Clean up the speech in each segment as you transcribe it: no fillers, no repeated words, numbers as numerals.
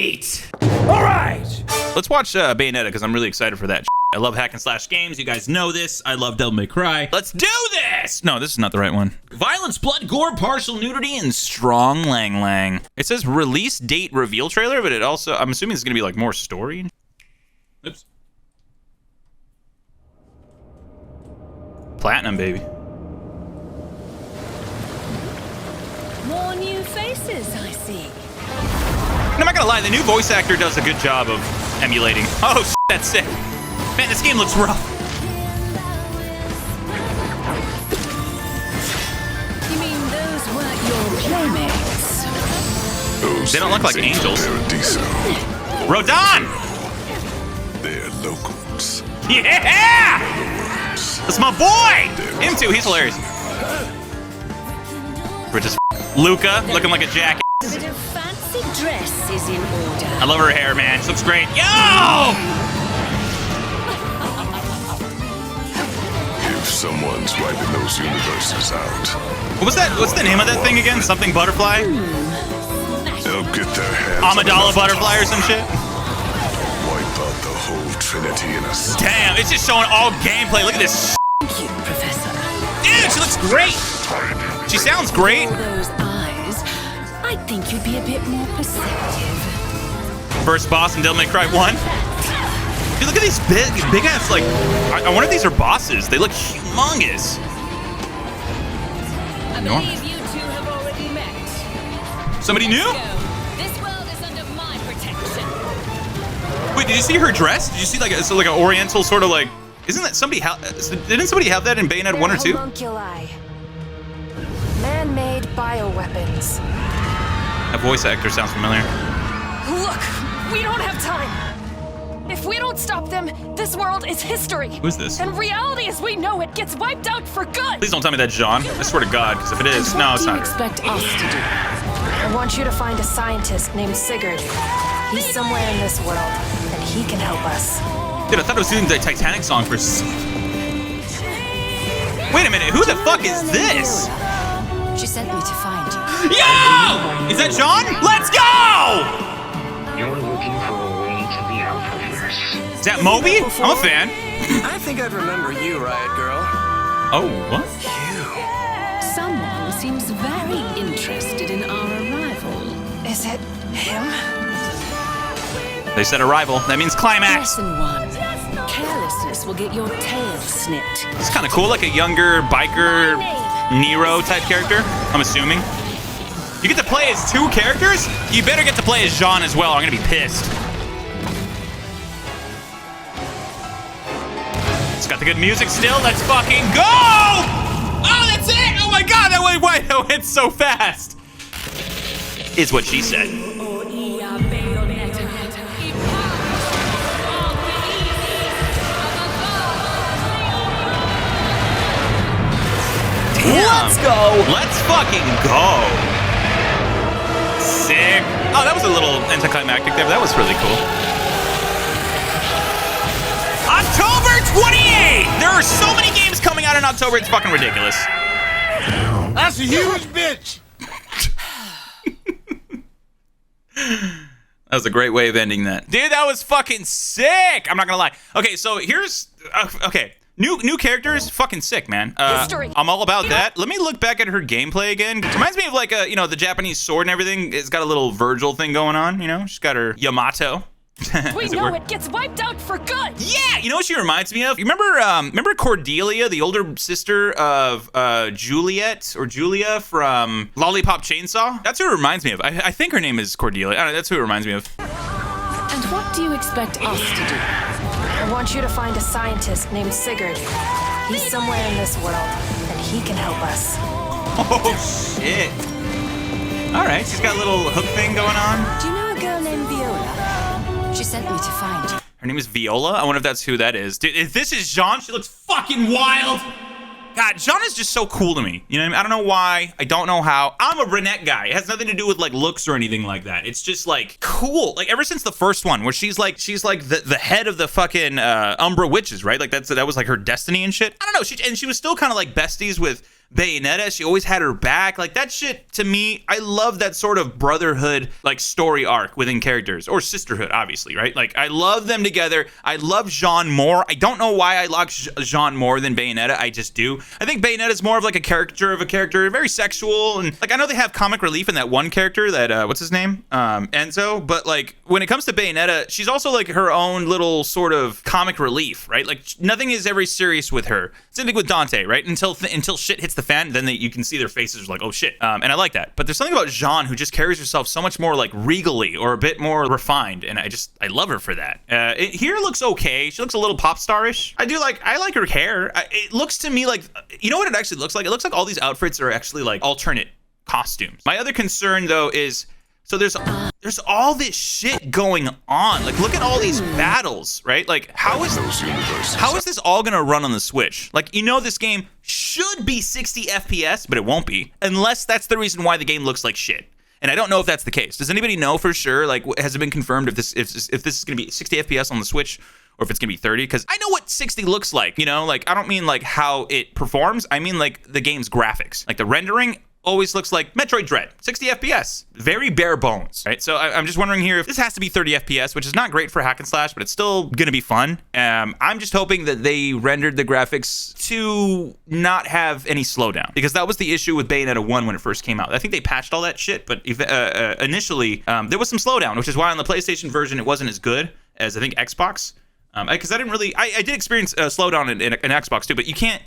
right. All right. Let's watch Bayonetta because I'm really excited for that. I love hack and slash games. You guys know this. I love Devil May Cry. Let's do this. No, this is not the right one. Violence, blood, gore, partial nudity, and strong lang lang. It says release date reveal trailer, but it also, I'm assuming it's going to be like more story. Oops. Platinum, baby. More new faces, I see. And I'm not gonna lie, the new voice actor does a good job of emulating. Oh, shit, that's sick. Man, this game looks rough. You mean those weren't your playmates? Those They don't look like things ain't angels. Paradiso. Rodon! They're locals. Yeah! That's my boy! Him too, he's hilarious. We're just Luca, looking like a jackass. A bit of fancy dress is in order. I love her hair, man. She looks great. Yo! If someone's wiping those universes out, What was that? What's the name of that thing again? Something butterfly? they'll get their hands Amidala butterfly or some shit? wipe out the whole Trinity in a second. Damn, it's just showing all gameplay. Look at this. Thank you, Professor. Dude, she looks great. She sounds great. All those eyes, I think you'd be a bit more perceptive. First boss in Devil May Cry 1. Dude, look at these big ass, like, I wonder if these are bosses. They look humongous. I believe you two have already met. Somebody new? Go. This world is under my protection. Wait, did you see her dress? Did you see like it's like an oriental sort of like, isn't that somebody, didn't somebody have that in Bayonetta 1 or 2? Homunculi. Man-made bioweapons. That voice actor sounds familiar. Look, we don't have time. If we don't stop them, this world is history. Who is this? And reality as we know it gets wiped out for good. Please don't tell me that's Jean. I swear to God, because if it is, no, it's What do you not her. expect us to do? I want you to find a scientist named Sigurd. He's somewhere in this world, and he can help us. Dude, I thought I was doing the Titanic song for. Wait a minute, who the fuck is this? She sent me to find you. Yo! Is that Jean? Let's go! You're looking for a way to the Alphaverse. Is that Moby? I'm a fan. I think I'd remember you, Riot Girl. Oh, what? Someone seems very interested in our arrival. Is it him? They said arrival. That means climax. Lesson 1. Carelessness will get your tail snipped. It's kind of cool, like a younger biker Nero type character, I'm assuming. You get to play as 2 characters? You better get to play as Jean as well. I'm gonna be pissed. It's got the good music still. Let's fucking go! Oh, that's it! Oh my God, that went so fast. Is what she said. Damn. Let's go! Let's fucking go. Sick. Oh, that was a little anticlimactic there, but that was really cool. October 28th! There are so many games coming out in October, it's fucking ridiculous. That's a huge bitch! That was a great way of ending that. Dude, that was fucking sick! I'm not gonna lie. Okay, so here's... okay. New characters, fucking sick, man. History. I'm all about that. Let me look back at her gameplay again. It reminds me of like a, the Japanese sword and everything. It's got a little Virgil thing going on, She's got her Yamato. We as it know were. it gets wiped out for good. Yeah, you know what she reminds me of? You remember Cordelia, the older sister of Juliet or Julia from Lollipop Chainsaw? That's who it reminds me of. I think her name is Cordelia. I don't know, that's who it reminds me of. And what do you expect us to do? I want you to find a scientist named Sigurd. He's somewhere in this world, and he can help us. Oh, shit. All right, she's got a little hook thing going on. Do you know a girl named Viola? She sent me to find you. Her name is Viola? I wonder if that's who that is. Dude, if this is Jean, she looks fucking wild. God, Jean is just so cool to me. You know what I mean? I don't know why. I don't know how. I'm a brunette guy. It has nothing to do with like looks or anything like that. It's just like cool. Like ever since the first one where she's like the head of the fucking Umbra witches, right? Like that was like her destiny and shit. I don't know. She was still kind of like besties with Bayonetta, she always had her back. Like that shit to me, I love that sort of brotherhood, like story arc within characters, or sisterhood, obviously, right? Like I love them together. I love Jean more. I don't know why I like Jean more than Bayonetta. I just do. I think Bayonetta is more of like a caricature of a character, very sexual, and like I know they have comic relief in that one character that what's his name, Enzo. But like when it comes to Bayonetta, she's also like her own little sort of comic relief, right? Like nothing is ever serious with her. Same thing with Dante, right? Until shit hits the fan, then you can see their faces like, oh shit. And I like that. But there's something about Jean who just carries herself so much more like regally or a bit more refined, and I love her for that. Here looks okay. She looks a little pop starish. I like her hair. It looks to me like, you know what it actually looks like? It looks like all these outfits are actually like alternate costumes. My other concern though is, so there's all this shit going on. Like look at all these battles, right? Like how is this all gonna run on the Switch? Like, you know, this game should be 60 FPS, but it won't be, unless that's the reason why the game looks like shit. And I don't know if that's the case. Does anybody know for sure? Like, has it been confirmed if this is gonna be 60 FPS on the Switch, or if it's gonna be 30? Because I know what 60 looks like, you know? Like, I don't mean like how it performs. I mean like the game's graphics. Like the rendering always looks like Metroid Dread, 60 FPS, very bare bones, right? So I'm just wondering here if this has to be 30 FPS, which is not great for hack and slash, but it's still gonna be fun. I'm just hoping that they rendered the graphics to not have any slowdown, because that was the issue with Bayonetta 1 when it first came out. I think they patched all that shit, but initially there was some slowdown, which is why on the PlayStation version it wasn't as good as I think Xbox. Because I did experience a slowdown in Xbox too, but you can't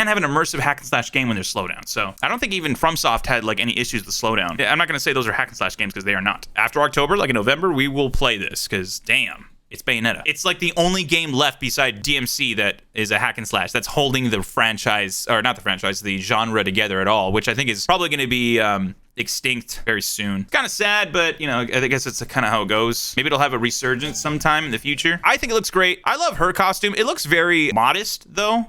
have an immersive hack and slash game when there's slowdown. So I don't think even FromSoft had like any issues with slowdown. I'm not gonna say those are hack and slash games, because they are not. After October, like in November, we will play this, because damn, it's Bayonetta. It's like the only game left beside DMC that is a hack and slash that's holding the franchise, or not the franchise, the genre together at all, which I think is probably gonna be extinct very soon. Kind of sad, but you know, I guess it's kind of how it goes. Maybe it'll have a resurgence sometime in the future. I think it looks great. I love her costume. It looks very modest though.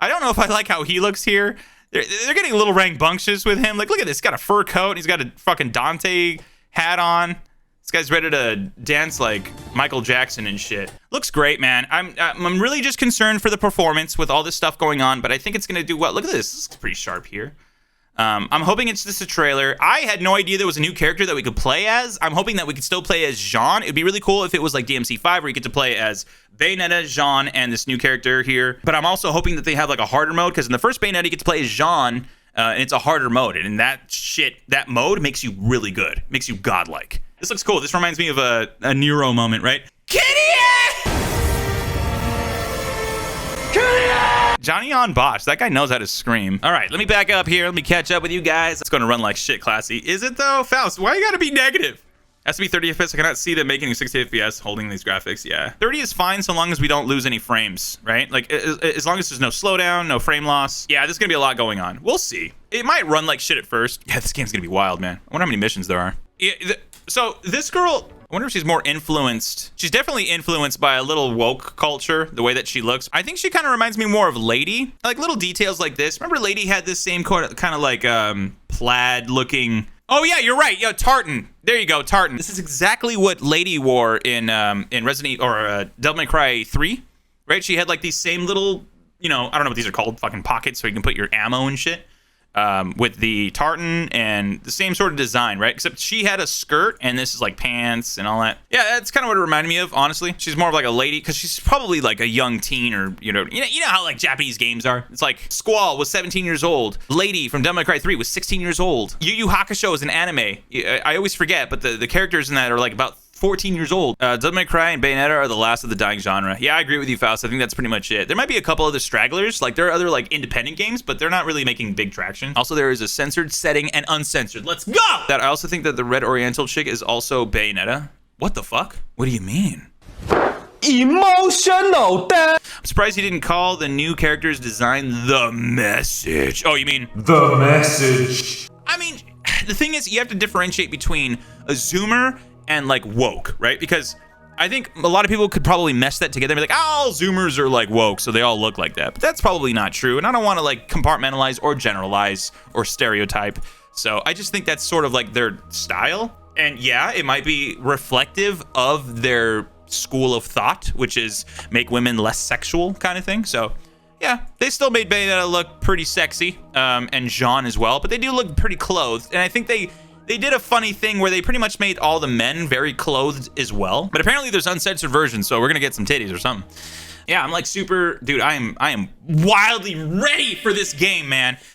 I don't know if I like how he looks here. They're getting a little rambunctious with him. Like, look at this. He's got a fur coat. And he's got a fucking Dante hat on. This guy's ready to dance like Michael Jackson and shit. Looks great, man. I'm really just concerned for the performance with all this stuff going on, but I think it's gonna do well. Look at this. This looks pretty sharp here. I'm hoping it's just a trailer. I had no idea there was a new character that we could play as. I'm hoping that we could still play as Jean. It'd be really cool if it was like DMC5 where you get to play as Bayonetta, Jean, and this new character here. But I'm also hoping that they have like a harder mode, because in the first Bayonetta you get to play as Jean, and it's a harder mode. And that mode makes you really good. Makes you godlike. This looks cool. This reminds me of a Nero moment, right? Johnny on Bosch. That guy knows how to scream. All right, let me back up here. Let me catch up with you guys. It's going to run like shit, Classy. Is it though? Faust, why you got to be negative? Has to be 30 FPS. I cannot see them making 60 FPS holding these graphics. Yeah. 30 is fine so long as we don't lose any frames, right? Like, as long as there's no slowdown, no frame loss. Yeah, there's going to be a lot going on. We'll see. It might run like shit at first. Yeah, this game's going to be wild, man. I wonder how many missions there are. Yeah, so this girl, I wonder if she's more influenced. She's definitely influenced by a little woke culture, the way that she looks. I think she kind of reminds me more of Lady. Like little details like this. Remember Lady had this same kind of like plaid looking. Oh yeah, you're right. Yo, tartan. There you go, tartan. This is exactly what Lady wore in Resident Evil or Devil May Cry 3, right? She had like these same little, you know, I don't know what these are called, fucking pockets so you can put your ammo and shit. With the tartan and the same sort of design, right? Except she had a skirt and this is like pants and all that. Yeah, that's kind of what it reminded me of, honestly. She's more of like a lady, because she's probably like a young teen, or you know how like Japanese games are. It's like Squall was 17 years old. Lady from Devil May Cry 3 was 16 years old. Yu Yu Hakusho is an anime. I always forget, but the characters in that are like about 14 years old. Devil May Cry and Bayonetta are the last of the dying genre. Yeah, I agree with you, Faust. I think that's pretty much it. There might be a couple other stragglers. Like, there are other, like, independent games, but they're not really making big traction. Also, there is a censored setting and uncensored. Let's go! That I also think that the Red Oriental chick is also Bayonetta. What the fuck? What do you mean? Emotional death. I'm surprised you didn't call the new character's design The Message. Oh, you mean The Message. I mean, the thing is, you have to differentiate between a zoomer and like woke, right? Because I think a lot of people could probably mesh that together and be like, oh, all zoomers are like woke, so they all look like that. But that's probably not true. And I don't want to like compartmentalize or generalize or stereotype. So I just think that's sort of like their style. And yeah, it might be reflective of their school of thought, which is make women less sexual kind of thing. So yeah, they still made Bayonetta look pretty sexy, and Jean as well, but they do look pretty clothed, and I think they did a funny thing where they pretty much made all the men very clothed as well. But apparently there's uncensored versions, so we're gonna get some titties or something. Yeah, I'm like super, dude, I am wildly ready for this game, man.